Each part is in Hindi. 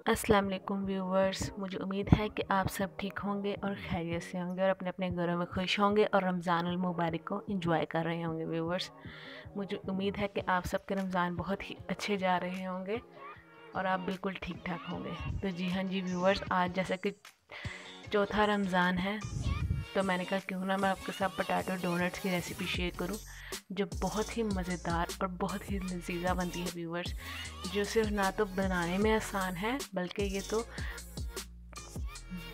अस्सलाम वालेकुम व्यूवर्स, मुझे उम्मीद है कि आप सब ठीक होंगे और खैरियत से होंगे और अपने अपने घरों में खुश होंगे और रमज़ानुल मुबारक को एंजॉय कर रहे होंगे। व्यूवर्स, मुझे उम्मीद है कि आप सबके रमज़ान बहुत ही अच्छे जा रहे होंगे और आप बिल्कुल ठीक ठाक होंगे। तो जी हाँ जी व्यूवर्स, आज जैसा कि चौथा रमज़ान है तो मैंने कहा क्यों ना मैं आपके साथ पोटैटो डोनट्स की रेसिपी शेयर करूं, जो बहुत ही मज़ेदार और बहुत ही लजीजा बनती है व्यूवर्स। जो सिर्फ ना तो बनाने में आसान है बल्कि ये तो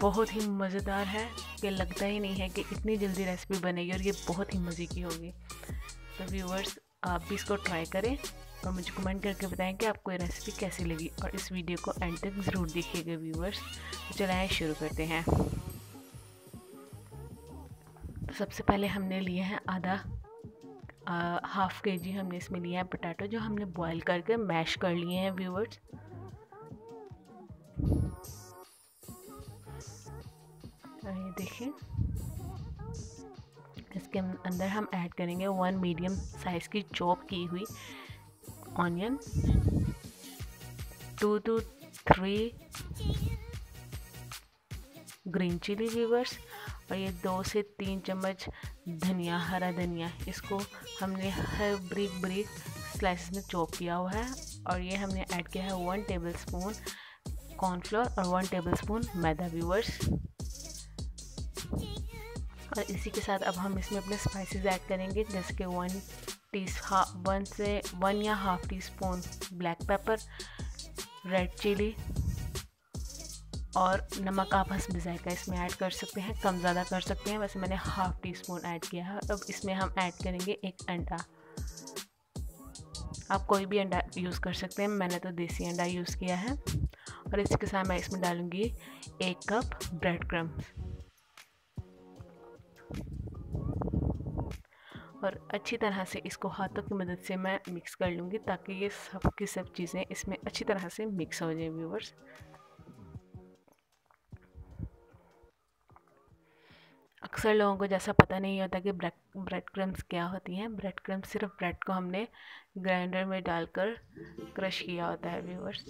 बहुत ही मज़ेदार है कि लगता ही नहीं है कि इतनी जल्दी रेसिपी बनेगी और ये बहुत ही मज़े की होगी। तो व्यूवर्स, आप भी इसको ट्राई करें और मुझे कमेंट करके बताएं कि आपको ये रेसिपी कैसी लगी और इस वीडियो को एंड तक ज़रूर देखिएगा व्यूवर्स। तो चलाएं शुरू करते हैं। तो सबसे पहले हमने लिए हैं हाफ के जी हमने इसमें लिया है पोटैटो, जो हमने बॉईल करके मैश कर लिए हैं व्यूवर्स। ये देखिए, इसके अंदर हम ऐड करेंगे 1 मीडियम साइज़ की चॉप की हुई onion, 2 to 3 green chilli viewers, और ये 2 से 3 चम्मच धनिया, हरा धनिया। इसको हमने हर ब्रिक ब्रिक स्लाइसेस में चॉप किया हुआ है। और ये हमने ऐड किया है 1 टेबलस्पून कॉर्नफ्लोर और 1 टेबलस्पून मैदा व्यूवर्स। और इसी के साथ अब हम इसमें अपने स्पाइसेस ऐड करेंगे, जैसे कि 1 या half teaspoon black pepper, red chilli और नमक आप हस्ब ज़ायक़ा इसमें ऐड कर सकते हैं, कम ज़्यादा कर सकते हैं। वैसे मैंने हाफ टी स्पून ऐड किया है। अब इसमें हम ऐड करेंगे 1 अंडा। आप कोई भी अंडा यूज़ कर सकते हैं, मैंने तो देसी अंडा यूज़ किया है। और इसी के साथ मैं इसमें डालूँगी 1 कप ब्रेड क्रम्स और अच्छी तरह से इसको हाथों की मदद से मैं मिक्स कर लूँगी, ताकि ये सब की सब चीज़ें इसमें अच्छी तरह से मिक्स हो जाए व्यूवर्स। अक्सर लोगों को जैसा पता नहीं होता कि ब्रेड क्रम्स क्या होती हैं। ब्रेड क्रम्स सिर्फ ब्रेड को हमने ग्राइंडर में डालकर क्रश किया होता है व्यूवर्स।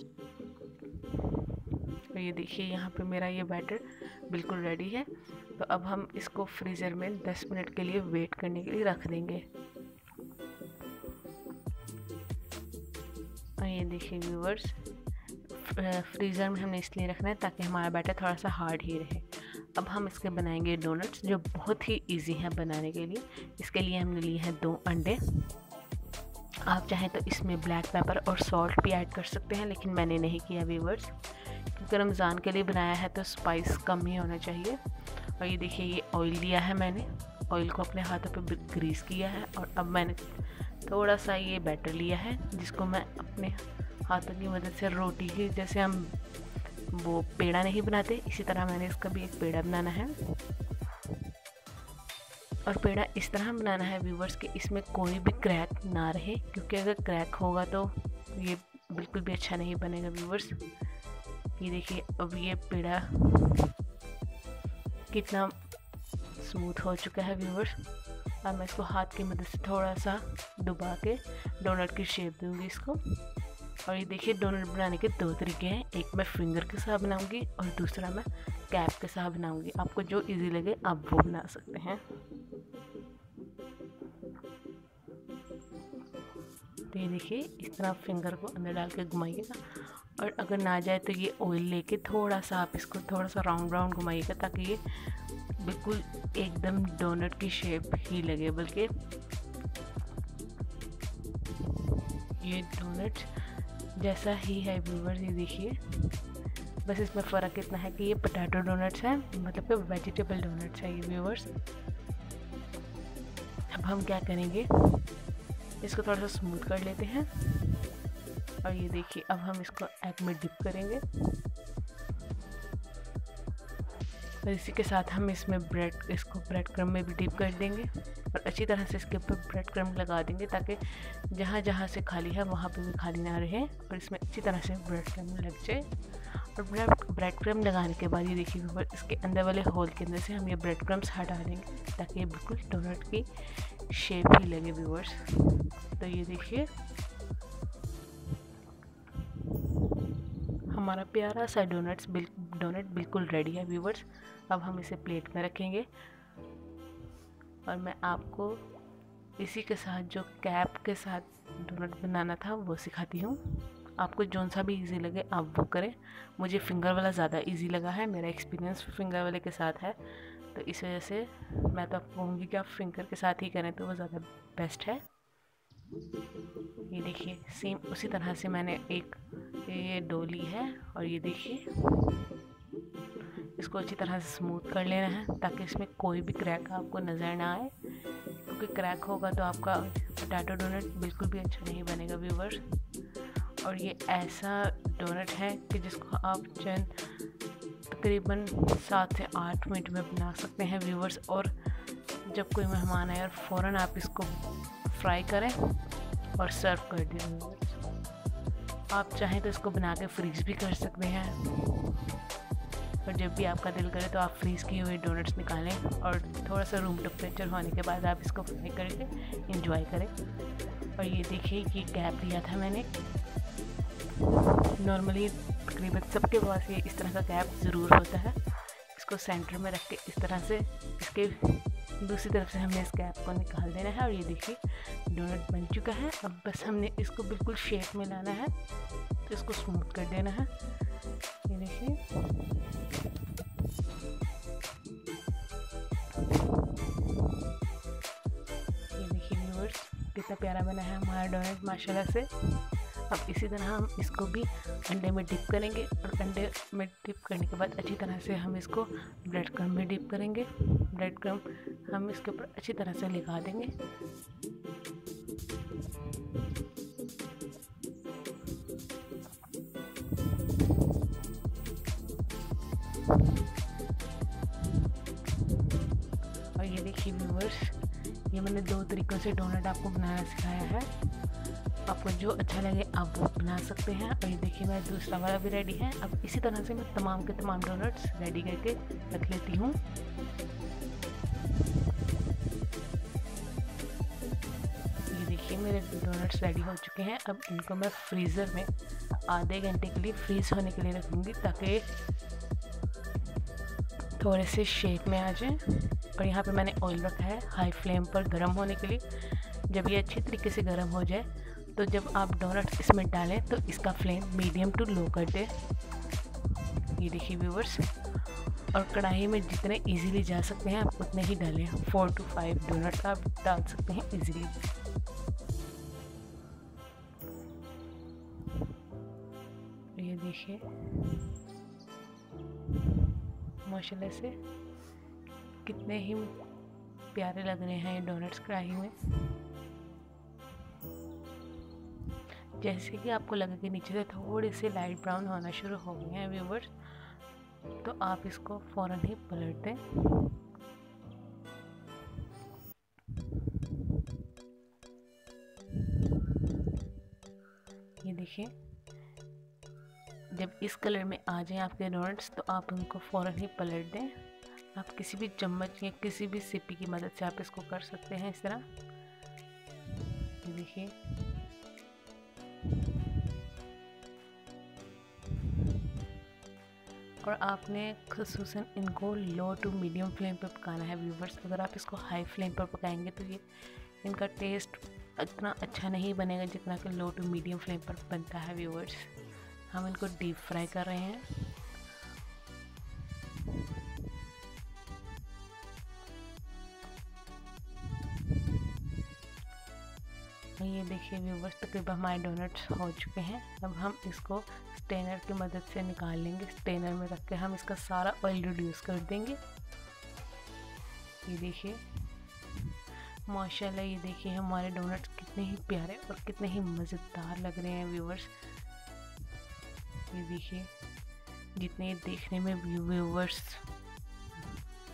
तो ये देखिए, यहाँ पे मेरा ये बैटर बिल्कुल रेडी है। तो अब हम इसको फ्रीज़र में 10 मिनट के लिए वेट करने के लिए रख देंगे। और ये देखिए व्यूवर्स, फ्रीज़र में हमने इसलिए रखना है ताकि हमारा बैटर थोड़ा सा हार्ड ही रहे। अब हम इसके बनाएंगे डोनट्स, जो बहुत ही इजी है बनाने के लिए। इसके लिए हमने लिए हैं 2 अंडे। आप चाहें तो इसमें ब्लैक पेपर और सॉल्ट भी ऐड कर सकते हैं, लेकिन मैंने नहीं किया व्यूवर्स, क्योंकि रमज़ान के लिए बनाया है तो स्पाइस कम ही होना चाहिए। और ये देखिए, ये ऑयल लिया है मैंने, ऑयल को अपने हाथों पे ग्रीस किया है। और अब मैंने थोड़ा सा ये बैटर लिया है, जिसको मैं अपने हाथों की मदद से रोटी की जैसे हम वो पेड़ा नहीं बनाते, इसी तरह मैंने इसका भी एक पेड़ा बनाना है। और पेड़ा इस तरह बनाना है व्यूवर्स कि इसमें कोई भी क्रैक ना रहे, क्योंकि अगर क्रैक होगा तो ये बिल्कुल भी अच्छा नहीं बनेगा व्यूवर्स। ये देखिए, अब ये पेड़ा कितना स्मूथ हो चुका है व्यूवर्स। अब मैं इसको हाथ की मदद से थोड़ा सा डुबा के डोनट की शेप दूंगी इसको। और ये देखिए, डोनट बनाने के 2 तरीके हैं, एक मैं फिंगर के साथ बनाऊंगी और दूसरा मैं कैप के साथ बनाऊंगी। आपको जो इजी लगे आप वो बना सकते हैं। तो ये देखिए, इस तरह फिंगर को अंदर डाल के घुमाइएगा। और अगर ना जाए तो ये ऑयल लेके थोड़ा सा आप इसको थोड़ा सा राउंड राउंड घुमाइएगा, ताकि ये बिल्कुल एकदम डोनट की शेप ही लगे। बल्कि ये डोनट जैसा ही है व्यूवर्स, ये देखिए। बस इसमें फ़र्क इतना है कि ये पोटैटो डोनट्स हैं, मतलब कि वेजिटेबल डोनट्स है ये व्यूवर्स। अब हम क्या करेंगे, इसको थोड़ा सा स्मूथ कर लेते हैं। और ये देखिए, अब हम इसको एग में डिप करेंगे। और इसी के साथ हम इसमें इसको ब्रेड क्रम्ब में भी डिप कर देंगे और अच्छी तरह से इसके ऊपर ब्रेड क्रम्ब लगा देंगे, ताकि जहाँ जहाँ से खाली है वहाँ पे भी खाली ना रहे और इसमें अच्छी तरह से ब्रेड क्रम्ब लग जाए। और ब्रेड क्रम्ब लगाने के बाद ये देखिए व्यूअर्स, इसके अंदर वाले होल के अंदर से हम ये ब्रेड क्रम्ब्स हटा देंगे, ताकि ये बिल्कुल डोनट की शेप ही लगे व्यूअर्स। तो ये देखिए, हमारा प्यारा सा डोनट बिल्कुल रेडी है व्यूवर्स। अब हम इसे प्लेट में रखेंगे और मैं आपको इसी के साथ जो कैप के साथ डोनट बनाना था वो सिखाती हूँ। आपको जौन सा भी इजी लगे आप वो करें। मुझे फिंगर वाला ज़्यादा इजी लगा है, मेरा एक्सपीरियंस फिंगर वाले के साथ है, तो इस वजह से मैं तो आपको कहूँगी कि आप फिंगर के साथ ही करें तो वो ज़्यादा बेस्ट है। ये देखिए सेम उसी तरह से मैंने एक ये डो ली है और ये देखिए इसको अच्छी तरह से स्मूथ कर लेना है ताकि इसमें कोई भी क्रैक आपको नज़र ना आए, क्योंकि क्रैक होगा तो आपका पोटैटो डोनट बिल्कुल भी अच्छा नहीं बनेगा व्यूवर्स। और ये ऐसा डोनट है कि जिसको आप चंद तकरीबन 7 से 8 मिनट में बना सकते हैं व्यूवर्स। और जब कोई मेहमान आए और फ़ौरन आप इसको फ्राई करें और सर्व कर दें व्यूवर्स। आप चाहें तो इसको बना के फ्रीज़ भी कर सकते हैं, और जब भी आपका दिल करे तो आप फ्रीज़ किए हुए डोनट्स निकालें और थोड़ा सा रूम टेम्परेचर होने के बाद आप इसको फ्राई करके इंजॉय करें। और ये देखिए ये गैप लिया था मैंने, नॉर्मली तकरीबन सबके पास ये इस तरह का गैप ज़रूर होता है। इसको सेंटर में रख के इस तरह से इसके दूसरी तरफ से हमने इस गैप को निकाल देना है। और ये देखिए डोनट बन चुका है। अब बस हमने इसको बिल्कुल शेप में लाना है, तो इसको स्मूथ कर देना है। ये देखिए व्यूअर्स कितना प्यारा बना है हमारा डोनट माशाल्लाह से। अब इसी तरह हम इसको भी अंडे में डिप करेंगे और अंडे में डिप करने के बाद अच्छी तरह से हम इसको ब्रेड क्रम्ब में डिप करेंगे। ब्रेड क्रम्ब हम इसके ऊपर अच्छी तरह से लगा देंगे। और ये देखिए व्यूअर्स, ये मैंने 2 तरीक़ों से डोनट आपको बनाना सिखाया है। आपको जो अच्छा लगे आप वो बना सकते हैं। और ये देखिए मेरा दूसरा वाला भी रेडी है। अब इसी तरह से मैं तमाम के तमाम डोनट्स रेडी करके रख लेती हूँ। ये देखिए मेरे डोनट्स रेडी हो चुके हैं। अब इनको मैं फ्रीज़र में आधे घंटे के लिए फ्रीज़ होने के लिए रखूँगी ताकि थोड़े से शेप में आ जाए। और यहाँ पे मैंने ऑयल रखा है हाई फ्लेम पर गर्म होने के लिए। जब ये अच्छी तरीके से गर्म हो जाए तो जब आप डोनट इसमें डालें तो इसका फ्लेम मीडियम टू लो कर दें। ये देखिए व्यूवर्स, और कढ़ाई में जितने इजीली जा सकते हैं आप उतने ही डालें। 4 to 5 डोनट आप डाल सकते हैं इजीली। ये देखिए माशाल्लाह से कितने ही प्यारे लग रहे हैं ये डोनट्स कढ़ाई में। जैसे कि आपको लगे कि नीचे से थोड़े से लाइट ब्राउन होना शुरू हो गए हैं व्यूवर्स, तो आप इसको फ़ौरन ही पलट दें। ये देखिए जब इस कलर में आ जाएं आपके डोनट्स तो आप उनको फ़ौरन ही पलट दें। आप किसी भी चम्मच या किसी भी सिप्पी की मदद से आप इसको कर सकते हैं इस तरह। ये देखिए और आपने ख़ुसूसन इनको लो टू मीडियम फ्लेम पर पकाना है व्यूवर्स। अगर आप इसको हाई फ्लेम पर पकाएंगे तो ये इनका टेस्ट इतना अच्छा नहीं बनेगा जितना कि लो टू मीडियम फ्लेम पर बनता है व्यूवर्स। हम इनको डीप फ्राई कर रहे हैं। ये देखिए व्यूवर्स तकरीबन हमारे डोनट्स हो चुके हैं। अब हम इसको स्टेनर की मदद से निकाल लेंगे। स्टेनर में रख के हम इसका सारा ऑयल रिड्यूस कर देंगे। ये देखिए माशाल्लाह, ये देखिए हमारे डोनट्स कितने ही प्यारे और कितने ही मज़ेदार लग रहे हैं व्यूवर्स। ये देखिए जितने देखने में व्यूवर्स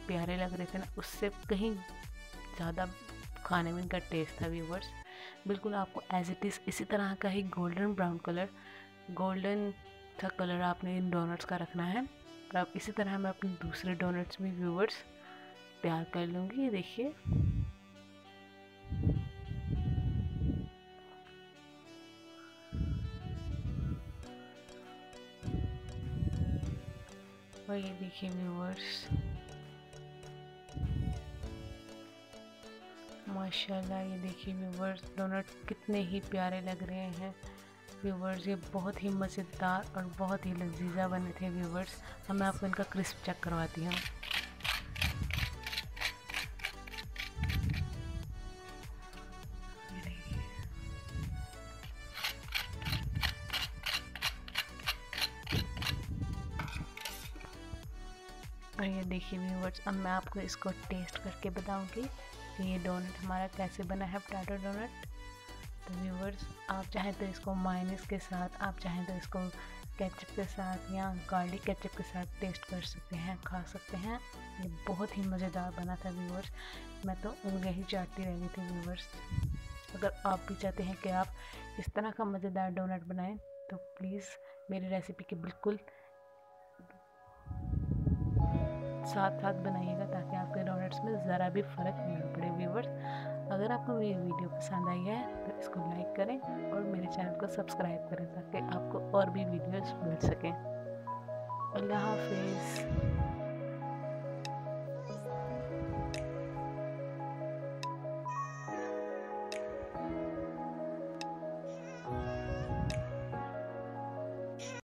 प्यारे लग रहे थे ना, उससे कहीं ज़्यादा खाने में इनका टेस्ट था व्यूवर्स। बिल्कुल आपको एज इट इज़ इसी तरह का ही गोल्डन ब्राउन कलर, गोल्डन सा कलर आपने इन डोनट्स का रखना है। और अब इसी तरह मैं अपने दूसरे डोनट्स में व्यूवर्स तैयार कर लूँगी। ये देखिए और ये देखिए व्यूवर्स, माशाल्लाह, ये देखिए व्यूवर्स, डोनट कितने ही प्यारे लग रहे हैं व्यूवर्स। ये बहुत ही मज़ेदार और बहुत ही लजीजा बने थे व्यूवर्स। अब मैं आपको इनका क्रिस्प चेक करवाती हूँ। और ये देखिए व्यूवर्स, अब मैं आपको इसको टेस्ट करके बताऊंगी कि ये डोनट हमारा कैसे बना है, पोटैटो डोनट। तो व्यूवर्स, आप चाहें तो इसको मायोनीज के साथ, आप चाहें तो इसको केचप के साथ या गार्लिक केचप के साथ टेस्ट कर सकते हैं, खा सकते हैं। ये बहुत ही मज़ेदार बना था व्यूवर्स। मैं तो उंगलियां ही चाटती रह गई थी व्यूवर्स। अगर आप भी चाहते हैं कि आप इस तरह का मज़ेदार डोनट बनाएं तो प्लीज़ मेरी रेसिपी के बिल्कुल साथ साथ बनाइएगा, ताकि आपके डोनट्स में ज़रा भी फ़र्क ना पड़े व्यूवर्स। अगर आपको मेरी वीडियो पसंद आई है तो इसको लाइक करें और मेरे चैनल को सब्सक्राइब करें, ताकि आपको और भी वीडियोस मिल सकें। अल्लाह हाफिज़।